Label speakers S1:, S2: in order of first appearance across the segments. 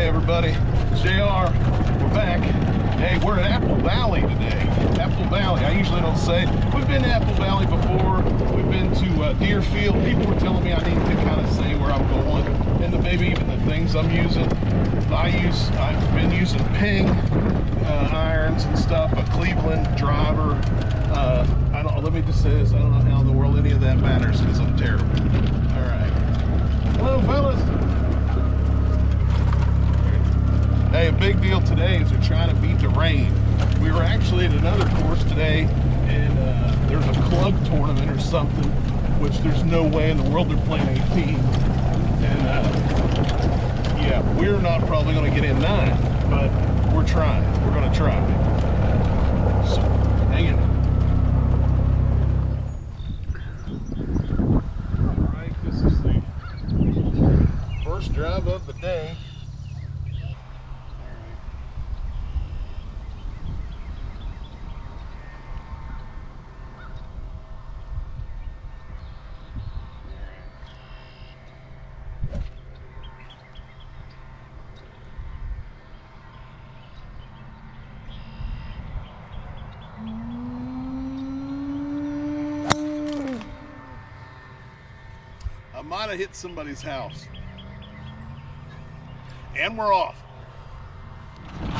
S1: everybody, JR, we're back. Hey, we're at Apple Valley today. Apple Valley, I usually don't say. We've been to Apple Valley before. We've been to Deerfield. People were telling me I need to kind of say where I'm going and maybe even the things I'm using. I've been using Ping irons and stuff, a Cleveland driver. Let me just say this, I don't know how in the world any of that matters because I'm terrible. All right. Hello, fellas. Hey, a big deal today is they're trying to beat the rain. We were actually at another course today, and there's a club tournament or something, which there's no way in the world they're playing 18. And yeah, we're not probably going to get in 9, but we're trying. We're going to try. So, hang in. All right, this is the first drive of the day. I might have hit somebody's house. And we're off. Look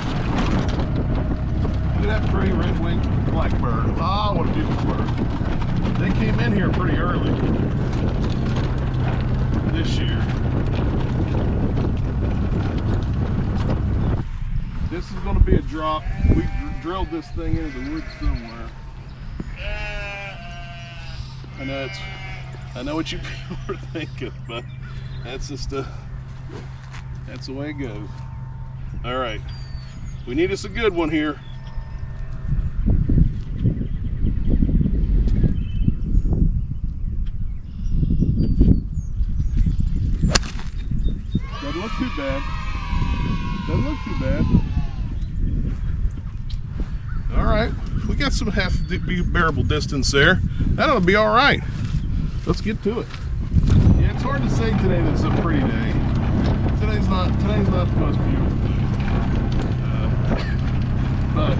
S1: at that pretty red-winged blackbird. Ah, what a beautiful bird. They came in here pretty early this year. This is going to be a drop. We drilled this thing into the woods somewhere. I know what you people are thinking, but that's just that's the way it goes. All right, we need us a good one here. Doesn't look too bad. Doesn't look too bad. All right, we got some half bearable distance there. That'll be all right. Let's get to it. Yeah, it's hard to say today that it's a pretty day. Today's not the most beautiful day. But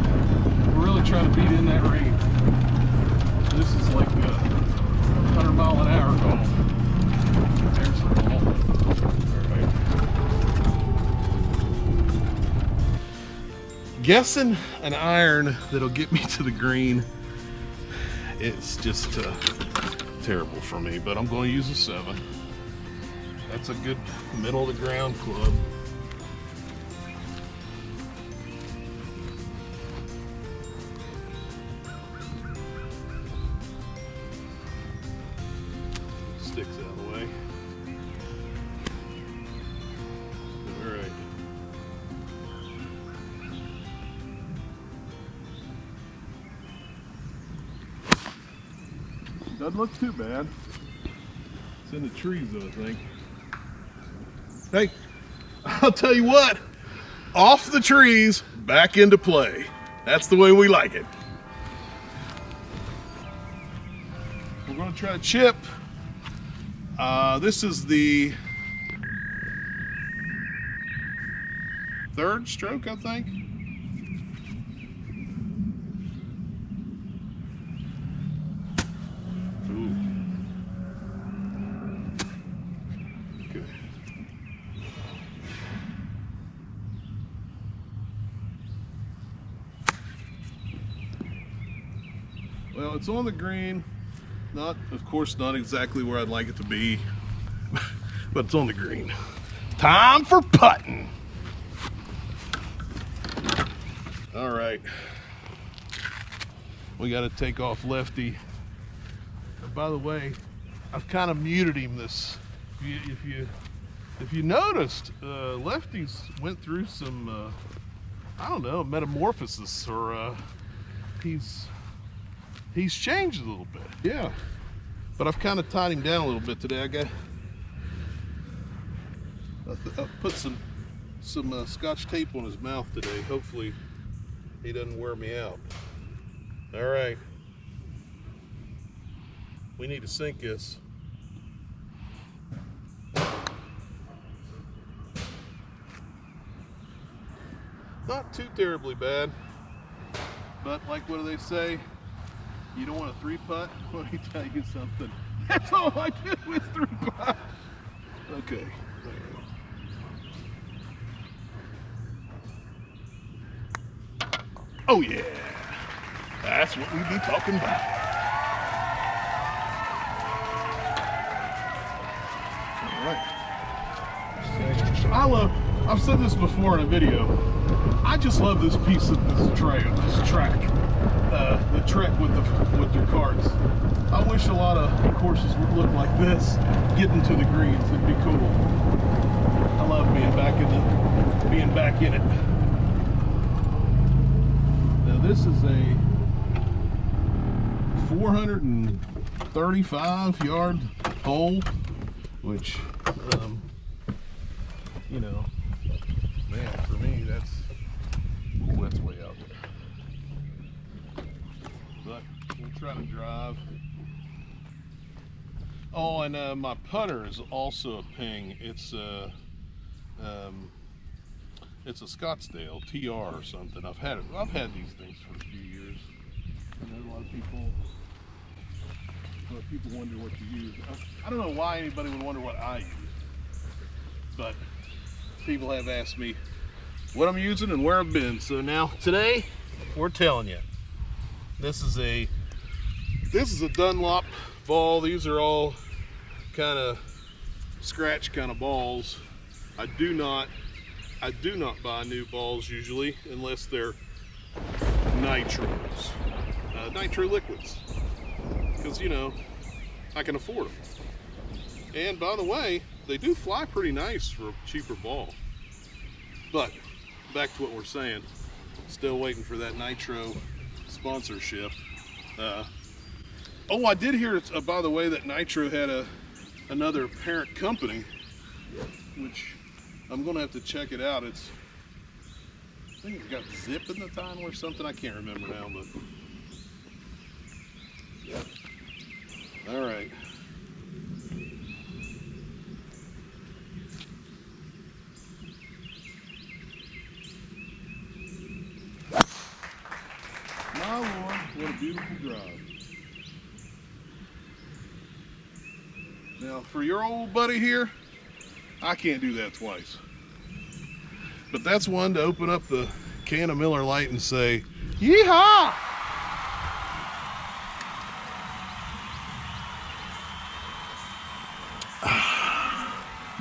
S1: we're really trying to beat in that rain. This is like a 100-mile-an-hour call. There's the ball. All right. Guessing an iron that'll get me to the green is just terrible for me, but I'm going to use a 7. That's a good middle of the ground club. Sticks out of the way. All right. Doesn't look too bad. It's in the trees though, I think. Hey, I'll tell you what, off the trees, back into play. That's the way we like it. We're going to try to chip. This is the 3rd stroke, I think. Well, it's on the green, of course, not exactly where I'd like it to be, but it's on the green. Time for putting. All right, we got to take off lefty. And by the way, I've kind of muted him this. If you noticed, lefties went through some, I don't know, metamorphosis, or he's changed a little bit, yeah. But I've kind of tied him down a little bit today. I put some Scotch tape on his mouth today. Hopefully he doesn't wear me out. All right. We need to sink this. not too terribly bad. But like, what do they say? You don't want a 3-putt? Let me tell you something. That's all I did was 3-putt. Okay. Oh yeah, that's what we be talking about. All right. I've said this before in a video. I just love this piece of this track, the trek with your carts. I wish a lot of courses would look like this, getting to the greens. It'd be cool. I love being back in it. Now this is a 435-yard hole, which, you know, man, for me that's way out there. But we'll try to drive. Oh, and my putter is also a Ping. It's a Scottsdale TR or something. I've had these things for a few years. I know a lot of people wonder what you use. I don't know why anybody would wonder what I use, but people have asked me what I'm using and where I've been. So now today we're telling you. This is a Dunlop ball. These are all kind of scratch kind of balls. I do not buy new balls usually unless they're nitros, nitro liquids, because, you know, I can afford them. And by the way, they do fly pretty nice for a cheaper ball. But back to what we're saying, still waiting for that nitro sponsorship. Oh, I did hear, by the way, that Nitro had another parent company, which I'm gonna have to check it out. I think it's got Zip in the title or something. I can't remember now, but all right. My Lord, what a beautiful drive. Now, for your old buddy here, I can't do that twice. But that's one to open up the can of Miller Lite and say, yeehaw!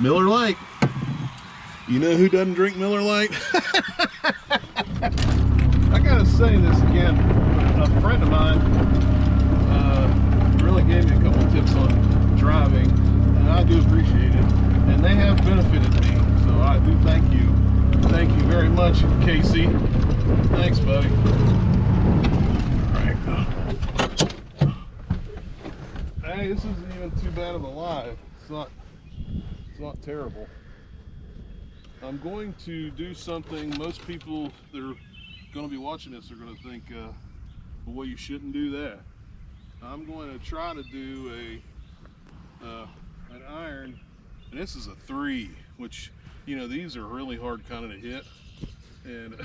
S1: Miller Lite. You know who doesn't drink Miller Lite? I gotta say this again. A friend of mine really gave me a couple of tips on driving, and I do appreciate it. And they have benefited me, so I do thank you. Thank you very much, Casey. Thanks, buddy. All right. Hey, this isn't even too bad of a live. It's not terrible. I'm going to do something most people that are going to be watching this are going to think, well, you shouldn't do that. I'm going to try to do an iron, and this is a 3, which, you know, these are really hard kind of to hit. And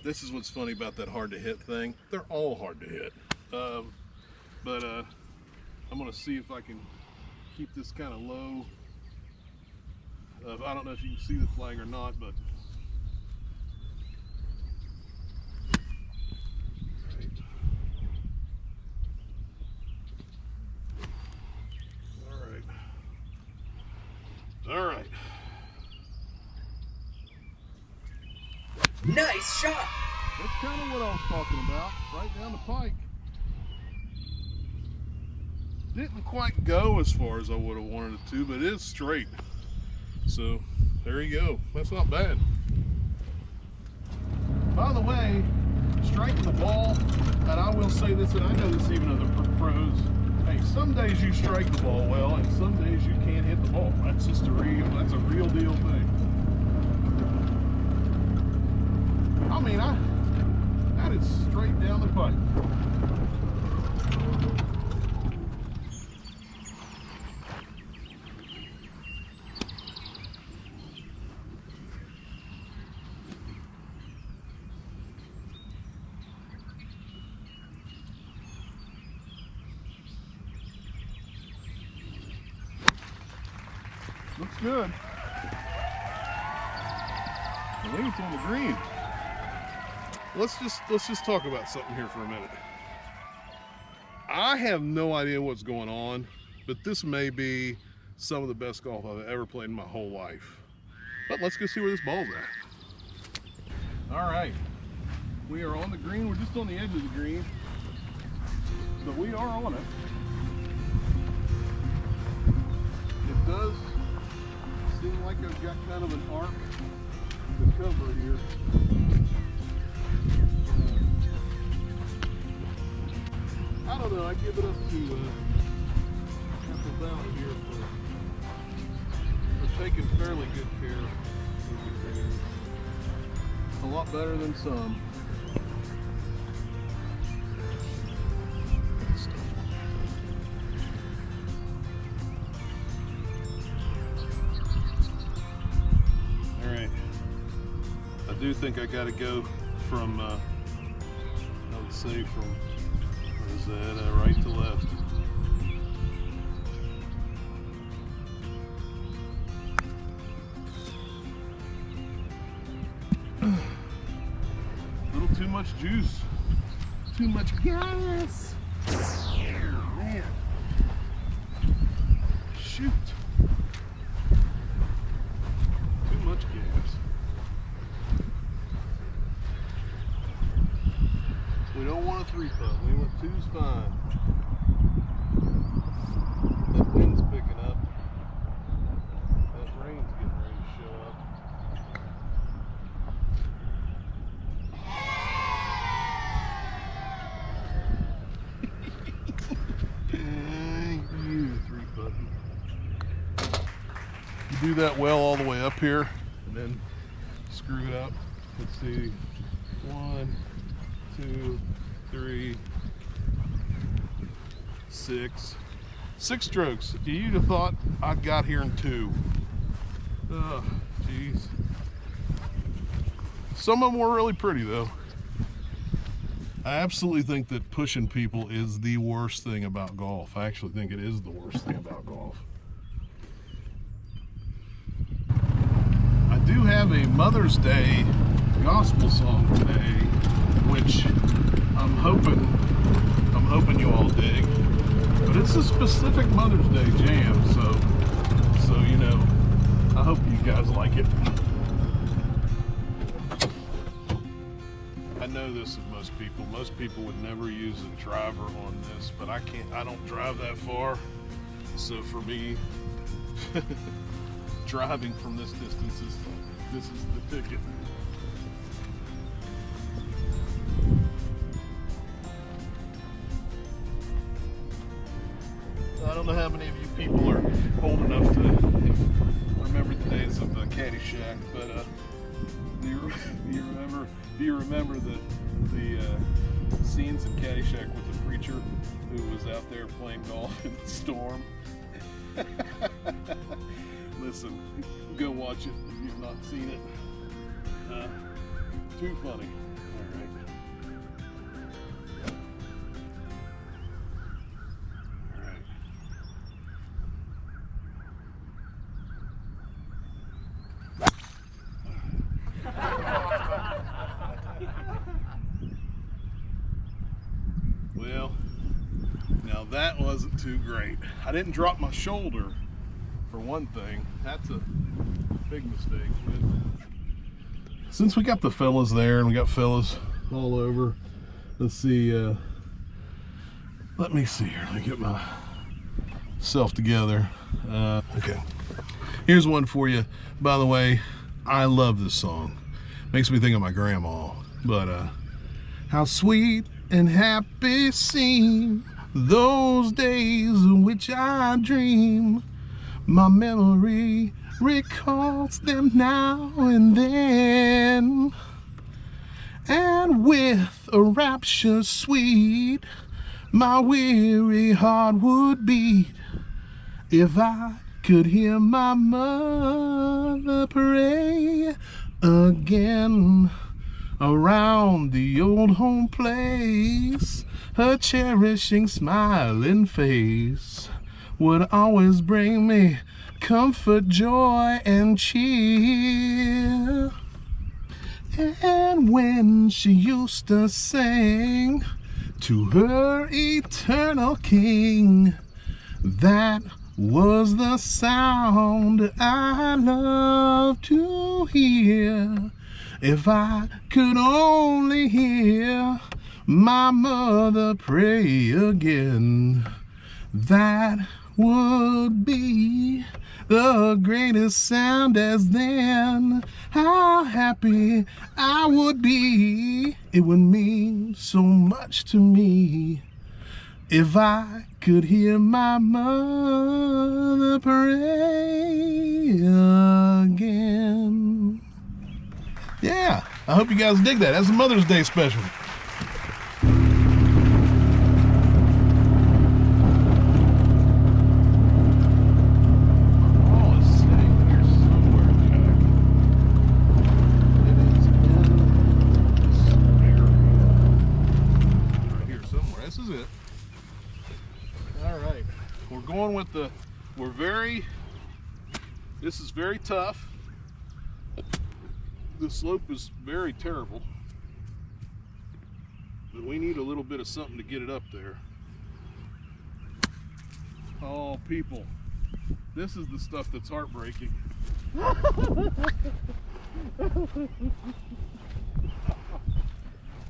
S1: this is what's funny about that hard to hit thing. They're all hard to hit. But I'm going to see if I can keep this kind of low. I don't know if you can see the flag or not, but all right.
S2: Nice shot.
S1: That's kind of what I was talking about, right down the pike. Didn't quite go as far as I would have wanted it to, but it is straight. So there you go. That's not bad. By the way, striking the ball, and I will say this, and I know this even other pros. Hey, some days you strike the ball well, and some days you can't hit the ball. That's just that's a real deal thing. I mean, that is straight down the pipe. good. I think it's on the green. Let's just talk about something here for a minute. I have no idea what's going on, but this may be some of the best golf I've ever played in my whole life. But let's go see where this ball's at. All right, we are on the green. We're just on the edge of the green, but we are on it. It does seem like I've got kind of an arc to cover here. I don't know, I give it up to Apple Valley here for taking fairly good care of the green. A lot better than some. Alright, I do think I gotta go from, I would say from, is that right to left? A little too much juice. Too much gas. Man. Shoot. Too much gas. We don't want a 3-putt. We want 2's fine. That wind's picking up. That rain's getting ready to show up. You 3-putting. You do that well all the way up here, and then screw it up. Let's see. 1, 2, 3, 6. 6 strokes. You'd have thought I'd got here in 2. Oh, jeez. Some of them were really pretty though. I absolutely think that pushing people is the worst thing about golf. I actually think it is the worst thing about golf. I do have a Mother's Day gospel song today, which I'm hoping you all dig. But it's a specific Mother's Day jam, so you know, I hope you guys like it. I know this is most people. Most people would never use a driver on this, but I don't drive that far. So for me, driving from this distance this is the ticket. I don't know how many of you people are old enough to remember the days of Caddyshack, but do you remember the scenes in Caddyshack with the preacher who was out there playing golf in the storm? Listen, go watch it if you've not seen it. Too funny. All right. Well, now that wasn't too great. I didn't drop my shoulder, for one thing. That's a big mistake. But since we got the fellas there and we got fellas all over, let's see. Let me see here. Let me get myself together. Okay. Here's one for you. By the way, I love this song. Makes me think of my grandma. But how sweet and happy seem those days of which I dream. My memory recalls them now and then, and with a rapture sweet my weary heart would beat if I could hear my mother pray again. Around the old home place, her cherishing smiling face would always bring me comfort, joy, and cheer. And when she used to sing to her eternal King, that was the sound I love to hear. If I could only hear my mother pray again, that would be the greatest sound. As then, how happy I would be. It would mean so much to me if I could hear my mother pray again. Yeah, I hope you guys dig that. That's a Mother's Day special. Going with the, this is very tough. The slope is very terrible, but we need a little bit of something to get it up there. Oh, people, this is the stuff that's heartbreaking.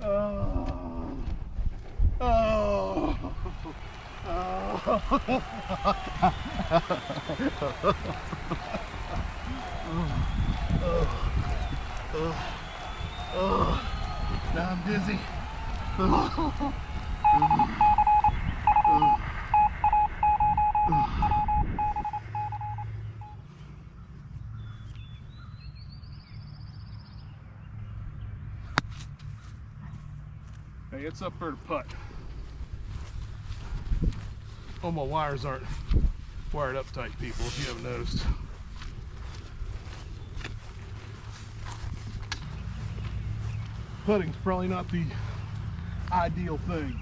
S1: Oh. Oh. Now I'm dizzy. Hey, it's up there to putt. Oh, my wires aren't wired up tight, people, if you haven't noticed. Putting's probably not the ideal thing,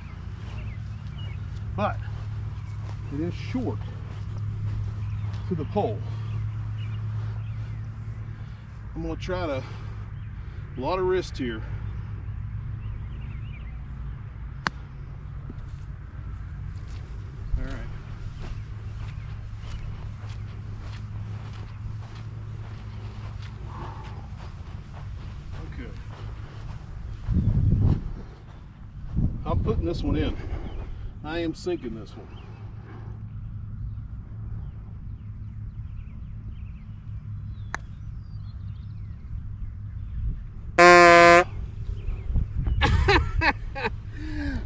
S1: but it is short to the pole. I'm gonna try to, a lot of wrist here. All right. Okay. I'm putting this one in. I am sinking this one.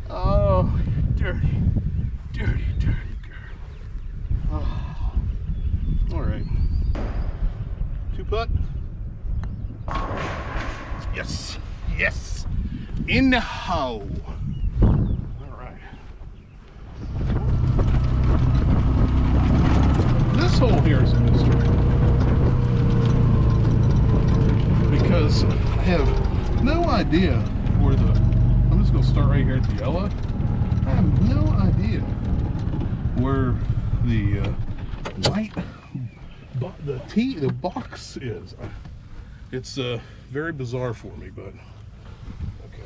S1: Oh, dirty, dirty, dirty girl. Oh. All right. 2-putt. Yes, yes. In the hole. All right. This hole here is a mystery because I have no idea where the. I'm just going to start right here at the yellow. I have no idea where the white, the box is. It's very bizarre for me, but okay.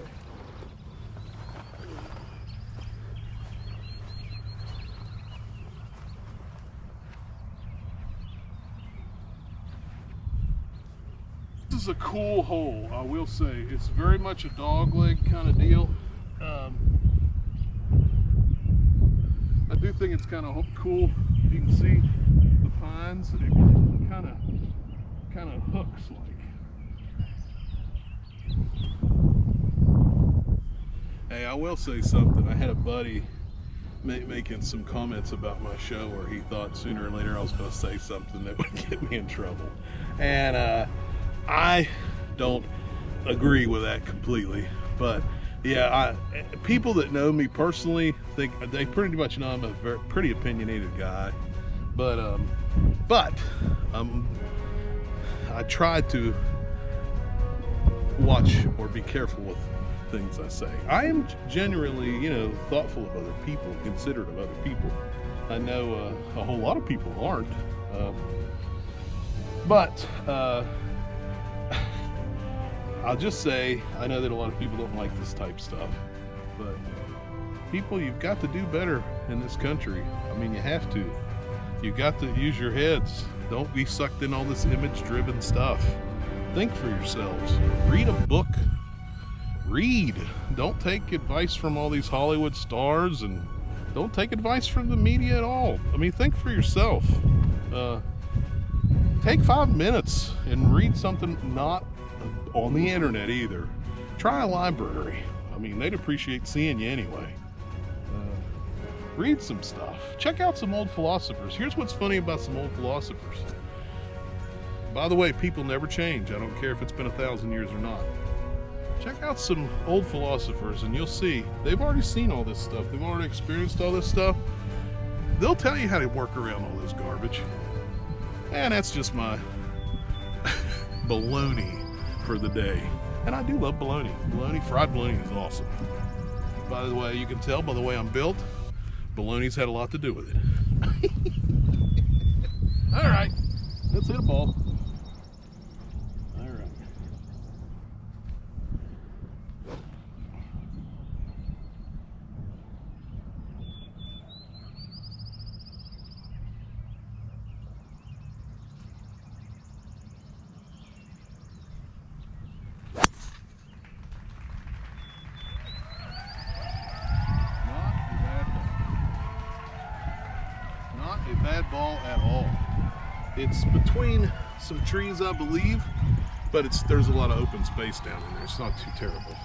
S1: This is a cool hole, I will say. It's very much a dog leg kind of deal. I do think it's kind of cool. You can see the pines. It kind of hooks like. Hey, I will say something. I had a buddy making some comments about my show where he thought sooner or later I was going to say something that would get me in trouble, and I don't agree with that completely. But yeah, people that know me personally think they pretty much know I'm a pretty opinionated guy. But I try to watch or be careful with things I say. I am genuinely, thoughtful of other people, considerate of other people. I know a whole lot of people aren't, But I'll just say, I know that a lot of people don't like this type stuff, but people, you've got to do better in this country. I mean, you have to. You got to use your heads. Don't be sucked in all this image-driven stuff. Think for yourselves. Read a book. Read. Don't take advice from all these Hollywood stars, and don't take advice from the media at all. I mean, think for yourself. Take 5 minutes and read something not on the internet either. Try a library. I mean, they'd appreciate seeing you anyway. Read some stuff. Check out some old philosophers. Here's what's funny about some old philosophers. By the way, people never change. I don't care if it's been 1,000 years or not. Check out some old philosophers and you'll see they've already seen all this stuff. They've already experienced all this stuff. They'll tell you how to work around all this garbage. And that's just my baloney for the day. And I do love bologna. Fried bologna is awesome. By the way, you can tell by the way I'm built, bologna's had a lot to do with it. All right, let's hit a ball. All right. Not a bad ball at all. It's between some trees, I believe, but there's a lot of open space down in there. It's not too terrible.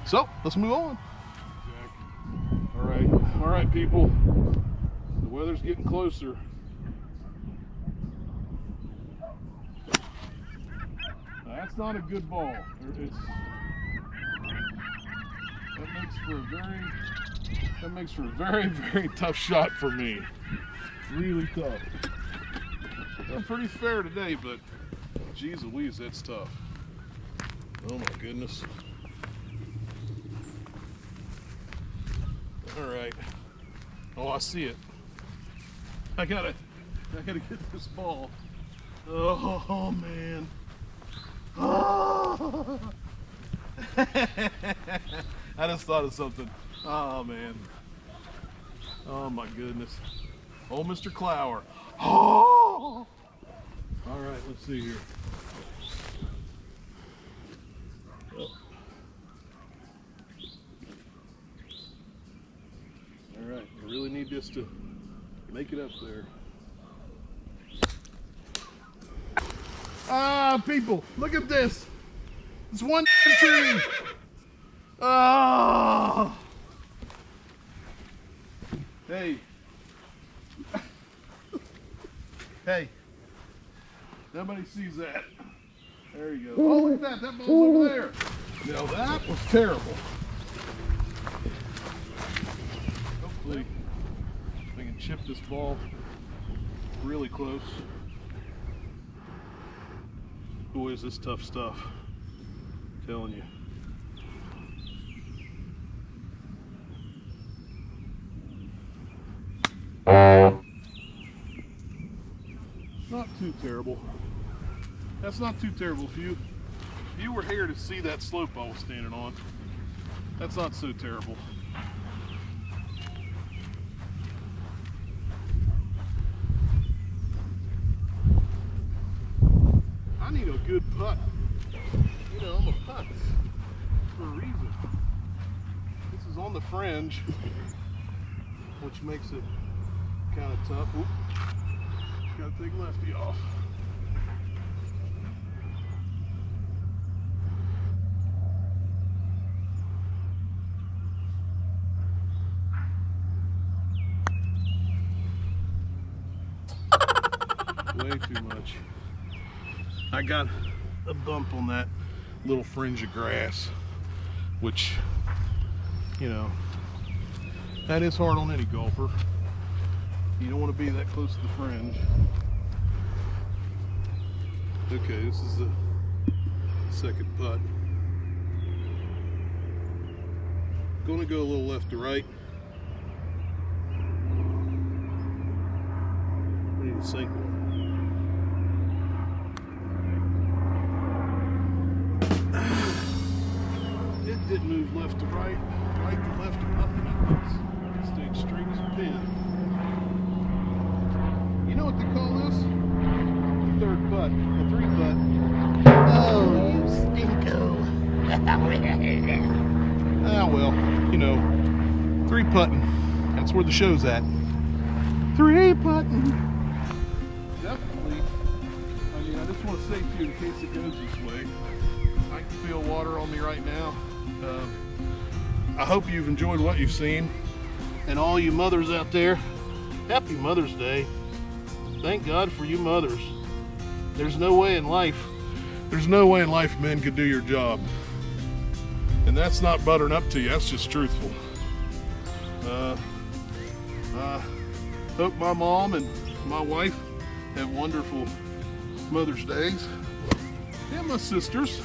S1: So let's move on. All right, people. The weather's getting closer. That's not a good ball. That makes for a very, very tough shot for me. Really tough. I'm pretty fair today, but geez Louise, that's tough. Oh my goodness. All right. Oh, I see it. I gotta get this ball. Oh man. Oh. I just thought of something. Oh man. Oh my goodness. Oh, Mr. CLOWER. Oh! All right, let's see here. Oh. All right, I really need this to make it up there. Ah, people, look at this. It's one tree. Oh! Hey. Hey. Nobody sees that. There you go. Oh, look at that. That ball's over there. Now that was terrible. Hopefully, I can chip this ball really close. Boy, is this tough stuff. I'm telling you. Not too terrible. That's not too terrible. If you were here to see that slope I was standing on, that's not so terrible. I need a good putt. You know, I'm a putt for a reason. This is on the fringe, which makes it kind of tough. Oop. Gotta take lefty off. Way too much. I got a bump on that little fringe of grass, which, you know, that is hard on any golfer. You don't want to be that close to the fringe. Okay, this is the second putt. Going to go a little left to right. I need to sink one. It didn't move left to right, right to left or nothing. It stayed straight as a pin. You know what they call this? The third putt, the 3-putt.
S2: Oh, you stinko.
S1: Ah, well, you know, 3-putting. That's where the show's at. 3-putting. Definitely. I mean, I just want to say to you, in case it goes this way, I can feel water on me right now. I hope you've enjoyed what you've seen. And all you mothers out there, happy Mother's Day. Thank God for you mothers. There's no way in life men could do your job. And that's not buttering up to you, that's just truthful. Hope my mom and my wife have wonderful Mother's Days. And my sisters.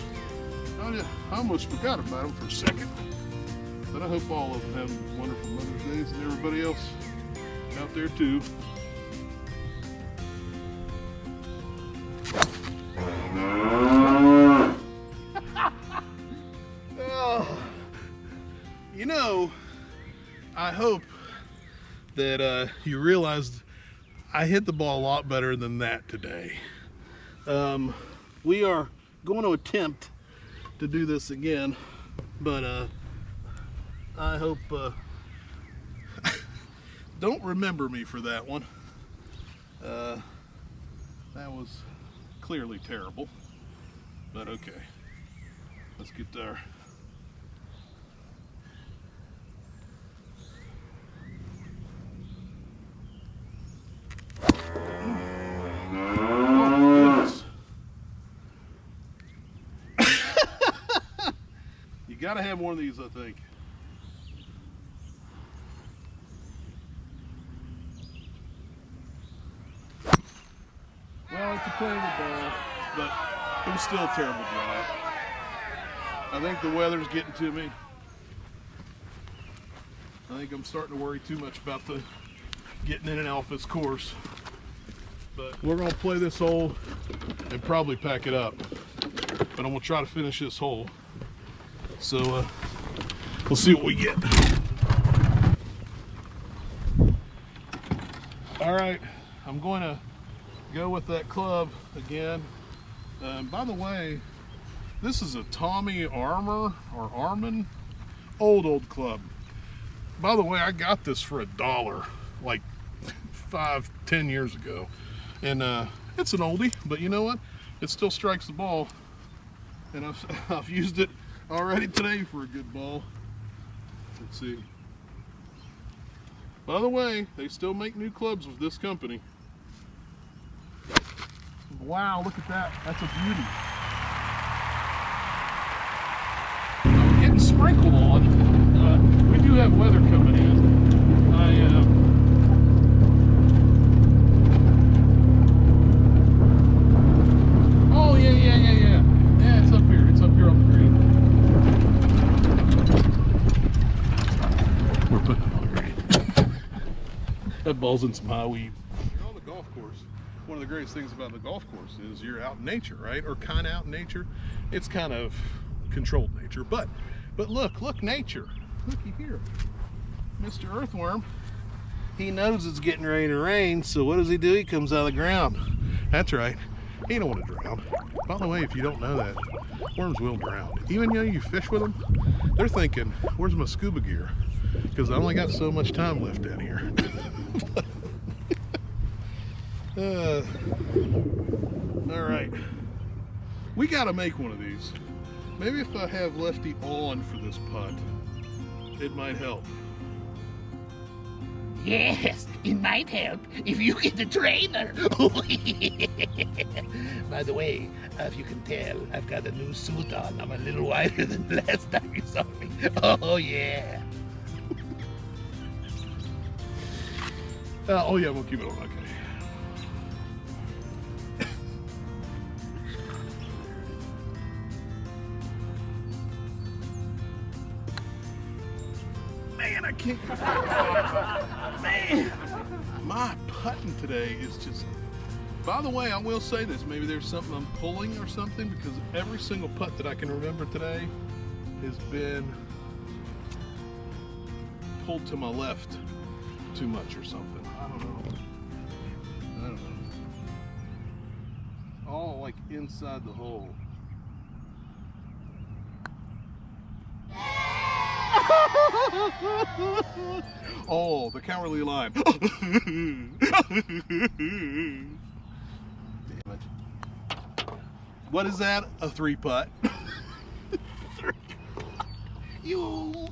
S1: I almost forgot about them for a second. But I hope all of them have wonderful Mother's Days and everybody else out there too. You know, I hope that you realized I hit the ball a lot better than that today. We are going to attempt to do this again, but I hope don't remember me for that one. That was clearly terrible, but okay, let's get there. You gotta have one of these, I think. Well, it's a playable ball, but it was still a terrible drive. I think the weather's getting to me. I think I'm starting to worry too much about the getting in and off this course. But we're gonna play this hole and probably pack it up. But I'm gonna try to finish this hole. So we'll see what we get. All right, I'm going to go with that club again. By the way, this is a Tommy Armour or Armin, old club. By the way, I got this for $1 like 5-10 years ago, and it's an oldie, but you know what? It still strikes the ball, and I've used it already today for a good ball. Let's see. By the way, they still make new clubs with this company. Wow, look at that. That's a beauty. I'm getting sprinkled on. We do have weather coming in. Oh, yeah. Yeah, it's up here. It's up here on the green. We're putting it on the green. That ball's in some high weed. You're on the golf course. One of the greatest things about the golf course is you're out in nature, right? Or kind of out in nature. It's kind of controlled nature, but look nature. Looky here. Mr. Earthworm, he knows it's getting ready to rain, so what does he do? He comes out of the ground. That's right. He don't want to drown. By the way, if you don't know that, worms will drown. Even though you fish with them, they're thinking, where's my scuba gear? Because I only got so much time left down here. All right, we got to make one of these. Maybe if I have Lefty on for this putt, it might help.
S2: Yes, it might help if you get the trainer. By the way, if you can tell, I've got a new suit on. I'm a little wider than the last time you saw me. Oh, yeah.
S1: Oh, yeah, we'll keep it on. Okay. Man, I can't. Man, my putting today is just. By the way, I will say this. Maybe there's something I'm pulling or something, because every single putt that I can remember today has been pulled to my left too much or something. I don't know. All like inside the hole. Oh, the cowardly lion. Damn it. What is that? A 3-putt.
S2: You.